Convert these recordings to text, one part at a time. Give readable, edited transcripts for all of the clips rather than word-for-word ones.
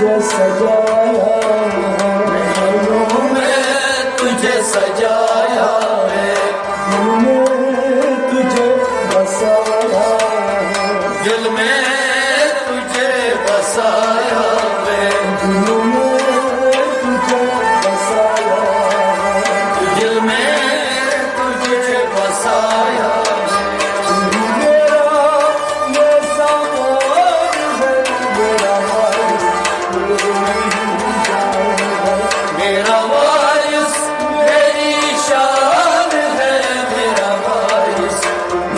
तुझे सजाया तुझे सजाया है, तुझे बसाया दिल में तुझे बसाया है, तुझे बसाया दिल में तुझे बसाया मेरा ये सामान है मेरा मेरा वारिस मेरी शान है, मेरा वारिस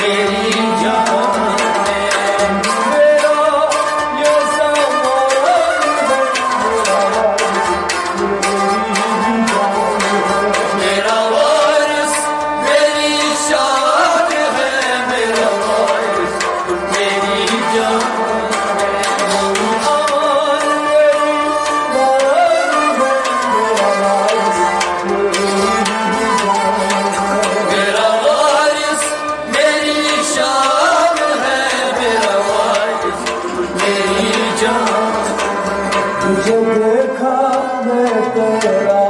मेरी जान है, मेरा ये सामान है मेरा वारिस मेरी शान है, मेरा वारिस मेरी जान मेरा वारिस मेरी शान है, मेरा वारिस मेरी जान तुझे देखा मैं तेरा